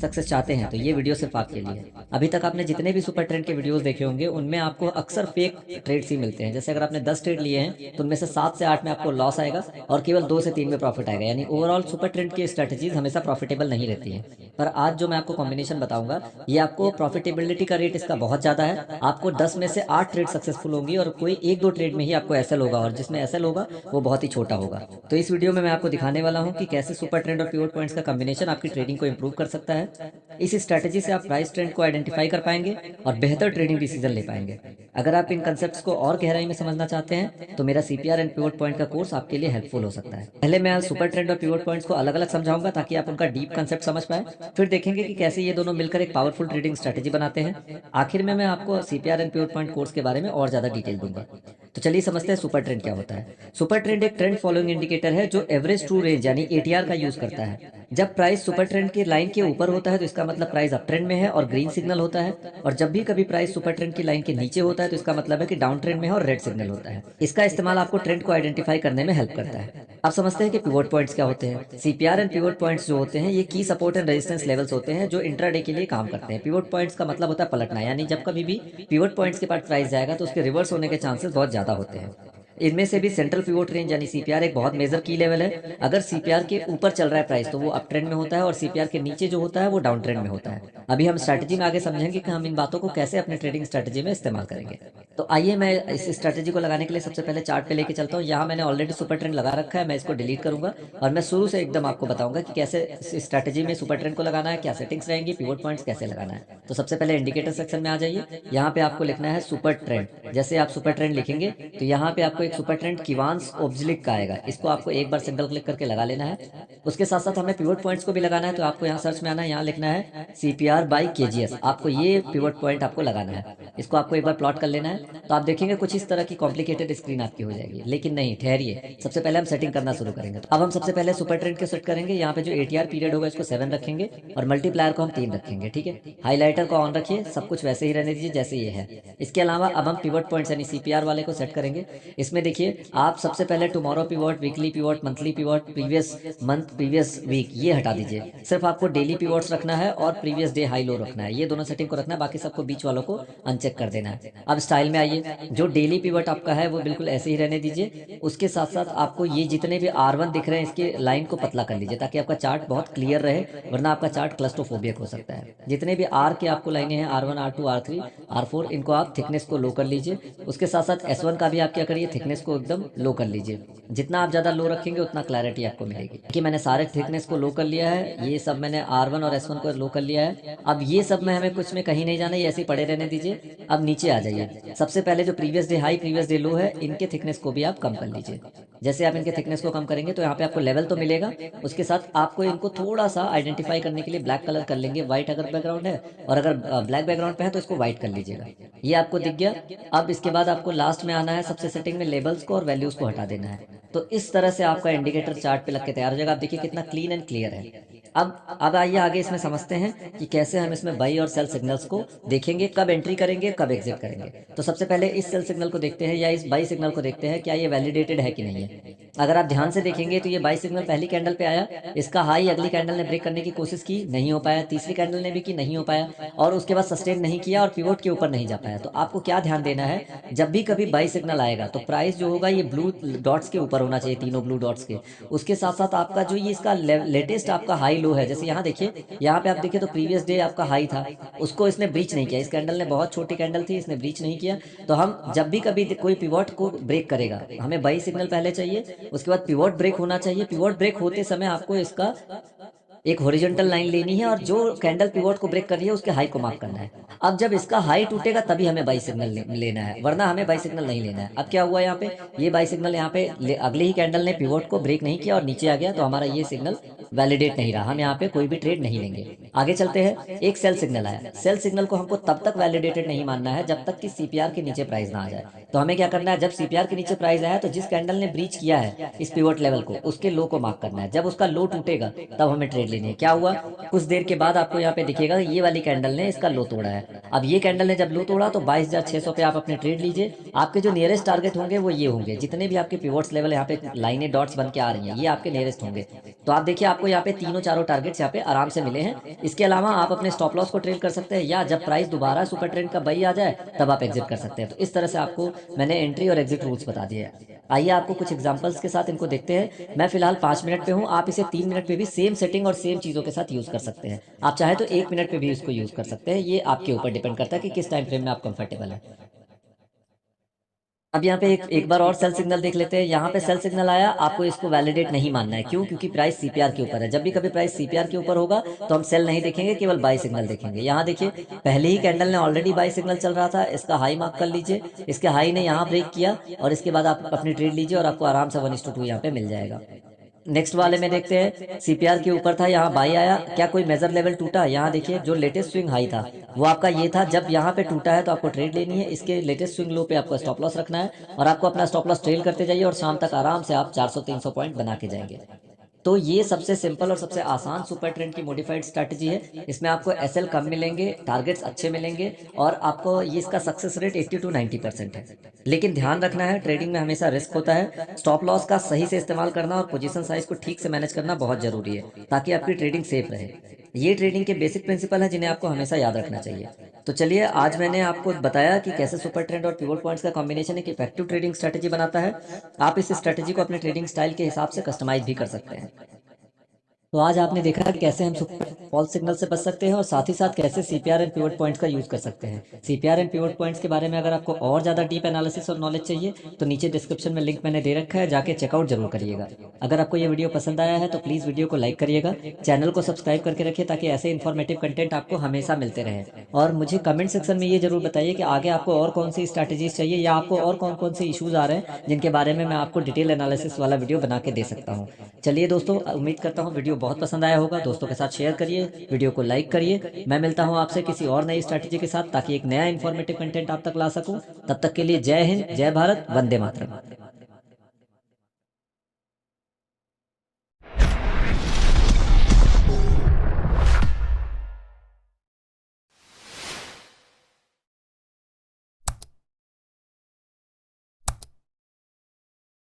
Success चाहते हैं तो ये वीडियो सिर्फ आपके लिए है। अभी तक आपने जितने भी सुपर ट्रेंड के वीडियोस देखे होंगे उनमें आपको अक्सर फेक ट्रेड्स ही मिलते हैं। जैसे अगर आपने 10 ट्रेड लिए हैं तो उनमें से 7 से 8 में आपको लॉस आएगा और केवल 2 से 3 में प्रॉफिट आएगा। यानी ओवरऑल सुपर ट्रेंड की स्ट्रेटजीज हमेशा प्रॉफिटेबल नहीं रहती है। पर आज जो मैं आपको कॉम्बिनेशन बताऊंगा ये आपको प्रॉफिटेबिलिटी का रेट इसका बहुत ज़्यादा है। आपको 10 में से 8 ट्रेड सक्सेसफुल होंगी और कोई एक दो ट्रेड में ही आपको एसएल होगा, और जिसमें एसएल होगा वो बहुत ही छोटा होगा। तो इस वीडियो में मैं आपको दिखाने वाला हूं कि कैसे सुपर ट्रेंड और पिवट पॉइंट्स का कॉम्बिनेशन आपकी ट्रेडिंग को इंप्रूव कर सकता है। इस स्ट्रैटेजी से आप प्राइस ट्रेंड को आइडेंटिफाई कर पाएंगे और बेहतर ट्रेडिंग डिसीजन ले पाएंगे। अगर आप इन कंसेप्ट्स को और गहराई में समझना चाहते हैं तो मेरा सीपीआर एंड पिवट पॉइंट का कोर्स आपके लिए हेल्पफुल हो सकता है। पहले मैं सुपर ट्रेंड और पिवट पॉइंट्स को अलग अलग समझाऊंगा ताकि आप उनका डीप कंसेप्ट समझ पाए। फिर देखेंगे कि कैसे ये दोनों मिलकर एक पावरफुल ट्रेडिंग स्ट्रैटेजी बनाते हैं। आखिर में मैं आपको CPR and pivot point course के बारे में और ज्यादा डिटेल दूंगा। तो चलिए समझते हैं सुपर ट्रेंड क्या होता है। सुपर ट्रेंड एक ट्रेंड फॉलोइंग इंडिकेटर है जो एवरेज ट्रू रेंज यानी एटीआर का यूज करता है। जब प्राइस सुपर ट्रेंड की लाइन के ऊपर होता है तो इसका मतलब प्राइस अप ट्रेंड में है और ग्रीन सिग्नल होता है, और जब भी कभी प्राइस सुपर ट्रेंड की लाइन के नीचे होता है तो इसका मतलब है कि डाउन ट्रेंड में है और रेड सिग्नल होता है। इसका इस्तेमाल आपको ट्रेंड को आइडेंटिफाई करने में हेल्प करता है। आप समझते हैं कि पिवट पॉइंट्स क्या होते हैं। सीपीआर एंड पिवट पॉइंट्स जो होते हैं ये की सपोर्ट एंड रेजिस्टेंस लेवल्स होते हैं जो इंट्राडे के लिए काम करते हैं। पिवट पॉइंट्स का मतलब होता है पलटना, यानी जब कभी भी पिवट पॉइंट्स के पास प्राइस जाएगा तो उसके रिवर्स होने के चांसेस बहुत ज्यादा होते हैं। इनमें से भी सेंट्रल पिवोट रेंज यानी सीपीआर एक बहुत मेजर की लेवल है। अगर सीपीआर के ऊपर चल रहा है प्राइस तो वो अप ट्रेंड में होता है, और सीपीआर के नीचे जो होता है वो डाउन ट्रेंड में होता है। अभी हम स्ट्रैटेजी में आगे समझेंगे कि हम इन बातों को कैसे अपने ट्रेडिंग स्ट्रैटेजी में इस्तेमाल करेंगे। तो आइए मैं इस स्ट्रैटेजी को लगाने के लिए सबसे पहले चार्ट पे लेके चलता हूँ। यहाँ मैंने ऑलरेडी सुपर ट्रेंड लगा रखा है, मैं इसको डिलीट करूंगा और मैं शुरू से एकदम आपको बताऊंगा कि कैसे इस स्ट्रैटेजी में सुपर ट्रेंड को लगाना है, क्या सेटिंग्स रहेंगी, पिवट पॉइंट्स कैसे लगाना है। तो सबसे पहले इंडिकेटर सेक्शन में आ जाइए। यहाँ पे आपको लिखना है सुपर ट्रेंड। जैसे आप सुपर ट्रेंड लिखेंगे तो यहाँ पे आपको एक सुपर ट्रेंड किवांस ऑब्जलिक का आएगा, इसको आपको एक बार सिंगल क्लिक करके लगा लेना है। उसके साथ साथ हमें पिवट पॉइंट्स को भी लगाना है, तो आपको यहाँ सर्च में आना है, यहाँ लिखना है सीपीआर बाई केजीएस। आपको ये पिवट पॉइंट आपको लगाना है, इसको आपको एक बार प्लॉट कर लेना है। तो आप देखेंगे कुछ इस तरह की कॉम्प्लिकेटेड स्क्रीन आपकी हो जाएगी, लेकिन नहीं, ठहरिए, सबसे पहले हम सेटिंग करना शुरू करेंगे। तो अब हम सबसे पहले सुपर ट्रेंड को सेट करेंगे। यहाँ पे जो एटीआर पीरियड होगा इसको 7 रखेंगे और मल्टीप्लायर को हम 3 रखेंगे, ठीक है। हाईलाइटर को ऑन रखिए, सब कुछ वैसे ही रहने दीजिए जैसे ये है। इसके अलावा अब हम पिवट पॉइंट्स यानी सीपीआर वाले को सेट करेंगे। इसमें देखिए आप सबसे पहले tomorrow pivot, weekly pivot, monthly pivot, previous month, previous week ये हटा दीजिए। सिर्फ आपको डेली पिवट्स रखना है और प्रीवियस डे हाई लो रखना है, ये दोनों सेटिंग को रखना है, बाकी सबको बीच वालों को अनचेक कर देना है। अब स्टाइल में आइए, जो डेली पिवट आपका है वो बिल्कुल ऐसे ही रहने दीजिए। उसके साथ साथ आपको ये जितने भी R1 दिख रहे हैं इसके लाइन को पतला कर लीजिए ताकि आपका चार्ट बहुत क्लियर रहे, वरना आपका चार्ट क्लस्ट्रोफोबिक हो सकता है। जितने भी आर के आपको लाइनें हैं R1, R2, R3, R4, इनको आप थिकनेस को लो कर लीजिए। उसके साथ साथ S1 का भी आप क्या करिए, थिकनेस को एकदम लो कर लीजिए। जितना आप ज्यादा लो रखेंगे उतना क्लैरिटी आपको मिलेगी। कि मैंने सारे थिकनेस को लो कर लिया है, ये सब मैंने R1 और S1 को लो कर लिया है। अब ये सब में हमें कुछ में कहीं नहीं जाना, ये ऐसे ही पड़े रहने दीजिए। अब नीचे आ जाइए, सबसे पहले जो previous day high, previous day लो है, इनके थिकनेस को भी आप कम कर लीजिए। जैसे आप इनके थिकनेस को कम करेंगे तो यहाँ पे आपको लेवल तो मिलेगा, उसके साथ आपको इनको थोड़ा सा आइडेंटिफाई करने के लिए ब्लैक कलर कर लेंगे। व्हाइट अगर बैकग्राउंड है और अगर ब्लैक बैकग्राउंड पे है तो इसको व्हाइट कर लीजिएगा। ये आपको दिख गया। अब इसके बाद आपको लास्ट में आना है, सबसे सेटिंग में लेबल्स को और वैल्यूज को हटा देना है। तो इस तरह से आपका इंडिकेटर चार्ट पे लग के तैयार हो जाएगा। आप देखिए कितना क्लीन एंड क्लियर है। अब आइए आगे इसमें समझते हैं कि कैसे हम इसमें बाई और सेल सिग्नल्स को देखेंगे, कब एंट्री करेंगे, कब एग्जिट करेंगे। तो सबसे पहले इस सेल सिग्नल को देखते हैं या इस बाई सिग्नल को देखते हैं, क्या ये वैलिडेटेड है कि नहीं है। अगर आप ध्यान से देखेंगे तो ये बाई सिग्नल पहली कैंडल पे आया, इसका हाई अगली कैंडल ने ब्रेक करने की कोशिश की, नहीं हो पाया, तीसरी कैंडल ने भी की, नहीं हो पाया, और उसके बाद सस्टेन नहीं किया और पिवोट के ऊपर नहीं जा पाया। तो आपको क्या ध्यान देना है, जब भी कभी बाई सिग्नल आएगा तो प्राइस जो होगा ये ब्लू डॉट्स के ऊपर होना चाहिए, तीनों ब्लू डॉट्स के। उसके साथ साथ आपका जो ये इसका लेटेस्ट आपका हाई लो है, जैसे यहाँ देखिए, यहाँ पे आप देखिए तो प्रीवियस डे आपका हाई था, उसको इसने ब्रीच नहीं किया। इस कैंडल ने, बहुत छोटी कैंडल थी, इसने ब्रीच नहीं किया। तो हम जब भी कभी कोई पिवोट को ब्रेक करेगा, हमें बाई सिग्नल पहले चाहिए, उसके बाद पिवोट ब्रेक होना चाहिए। पिवोट ब्रेक होते समय आपको इसका एक हॉरिजॉन्टल लाइन लेनी है और जो कैंडल पिवोट को ब्रेक कर रही है उसके हाई को मार्क करना है। अब जब इसका हाई टूटेगा तभी हमें बाई सिग्नल लेना है, वरना हमें बाई सिग्नल नहीं लेना है। अब क्या हुआ यहाँ पे, ये बाई सिग्नल यहाँ पे अगले ही कैंडल ने पिवोट को ब्रेक नहीं किया और नीचे आ गया, तो हमारा ये सिग्नल वैलिडेट नहीं रहा, हम यहाँ पे कोई भी ट्रेड नहीं लेंगे। आगे चलते हैं, एक सेल सिग्नल आया। सेल सिग्नल को हमको तब तक वैलिडेटेड नहीं मानना है जब तक कि सीपीआर के नीचे प्राइस ना आ जाए। तो हमें क्या करना है, जब सीपीआर के नीचे प्राइस आया तो जिस कैंडल ने ब्रीच किया है इस पिवोट लेवल को, उसके लो को मार्क करना है। जब उसका लो टूटेगा तब हमें ट्रेड लेनी है। क्या हुआ, कुछ देर के बाद आपको यहाँ पे दिखेगा ये वाली कैंडल ने इसका लो तोड़ा है। अब ये कैंडल ने जब लो तोड़ा तो 22,600 पे आप अपने ट्रेड लीजिए। आपके जो नियरेस्ट टारगेट होंगे वो ये होंगे, जितने भी आपके पिवोट्स लेवल यहाँ पे लाइनें डॉट्स बन के आ रही हैं ये आपके नियरेस्ट होंगे। तो आप देखिए आपको यहाँ पे तीनों चारों टारगेट्स यहाँ पे आराम से मिले हैं। इसके अलावा आप अपने स्टॉप लॉस को ट्रेल कर सकते हैं, या जब प्राइस दोबारा सुपर ट्रेंड का बई आ जाए तब आप एग्जिट कर सकते हैं। तो इस तरह से आपको मैंने एंट्री और एग्जिट रूल्स बता दिए हैं। आइए आपको कुछ एग्जांपल्स के साथ इनको देखते हैं। मैं फिलहाल 5 मिनट पे हूँ, आप इसे 3 मिनट पे भी सेम सेटिंग और सेम चीज़ों के साथ यूज़ कर सकते हैं। आप चाहे तो 1 मिनट पे भी इसको यूज़ कर सकते हैं, ये आपके ऊपर डिपेंड करता है कि किस टाइम फ्रेम में आप कंफर्टेबल हैं। अब यहाँ पे एक बार और सेल सिग्नल देख लेते हैं। यहाँ पे सेल सिग्नल आया, आपको इसको वैलिडेट नहीं मानना है। क्यों? क्योंकि प्राइस सीपीआर के ऊपर है। जब भी कभी प्राइस सीपीआर के ऊपर होगा तो हम सेल नहीं देखेंगे, केवल बाई सिग्नल देखेंगे। यहाँ देखिए पहले ही कैंडल ने ऑलरेडी बाई सिग्नल चल रहा था, इसका हाई मार्क कर लीजिए। इसके हाई ने यहाँ ब्रेक किया और इसके बाद आप अपनी ट्रेड लीजिए और आपको आराम से 1:2 यहाँ पे मिल जाएगा। नेक्स्ट वाले में देखते हैं, सीपीआर के ऊपर था, यहाँ बाई आया, क्या कोई मेजर लेवल टूटा? यहाँ देखिए जो लेटेस्ट स्विंग हाई था वो आपका ये था। जब यहाँ पे टूटा है तो आपको ट्रेड लेनी है, इसके लेटेस्ट स्विंग लो पे आपको स्टॉप लॉस रखना है और आपको अपना स्टॉप लॉस ट्रेल करते जाइए और शाम तक आराम से आप 400-300 पॉइंट बना के जाएंगे। तो ये सबसे सिंपल और सबसे आसान सुपर ट्रेंड की मॉडिफाइड स्ट्रैटेजी है। इसमें आपको एसएल कम मिलेंगे, टारगेट्स अच्छे मिलेंगे और आपको ये इसका सक्सेस रेट 80 to 90% है। लेकिन ध्यान रखना है, ट्रेडिंग में हमेशा रिस्क होता है। स्टॉप लॉस का सही से इस्तेमाल करना और पोजीशन साइज को ठीक से मैनेज करना बहुत जरूरी है ताकि आपकी ट्रेडिंग सेफ रहे। ये ट्रेडिंग के बेसिक प्रिंसिपल है जिन्हें आपको हमेशा याद रखना चाहिए। तो चलिए आज मैंने आपको बताया कि कैसे सुपर ट्रेंड और पिवोट पॉइंट्स का कॉम्बिनेशन एक इफेक्टिव ट्रेडिंग स्ट्रेटेजी बनाता है। आप इस स्ट्रेटेजी को अपने ट्रेडिंग स्टाइल के हिसाब से कस्टमाइज भी कर सकते हैं। तो आज आपने देखा कि कैसे हम फॉल्स सिग्नल से बच सकते हैं और साथ ही साथ कैसे सीपीआर एंड पिवट पॉइंट्स का यूज कर सकते हैं। सीपीआर एंड पिवट पॉइंट्स के बारे में अगर आपको और ज़्यादा डीप एनालिसिस और नॉलेज चाहिए तो नीचे डिस्क्रिप्शन में लिंक मैंने दे रखा है, जाके चेकआउट जरूर करिएगा। अगर आपको ये वीडियो पसंद आया है तो प्लीज़ वीडियो को लाइक करिएगा, चैनल को सब्सक्राइब करके रखिए ताकि ऐसे इन्फॉर्मेटिव कंटेंट आपको हमेशा मिलते रहे। और मुझे कमेंट सेक्शन में ये जरूर बताइए कि आगे आपको और कौन सी स्ट्रैटेजीज चाहिए या आपको और कौन कौन से इशूज़ आ रहे हैं जिनके बारे में मैं आपको डिटेल एनालिसिस वाला वीडियो बना के दे सकता हूँ। चलिए दोस्तों, उम्मीद करता हूँ वीडियो बहुत पसंद आया होगा। दोस्तों के साथ शेयर करिए, वीडियो को लाइक करिए। मैं मिलता हूं आपसे किसी और नई स्ट्रैटेजी के साथ ताकि एक नया इन्फॉर्मेटिव कंटेंट आप तक ला सकूं। तब तक के लिए जय हिंद, जय भारत, वंदे मातरम।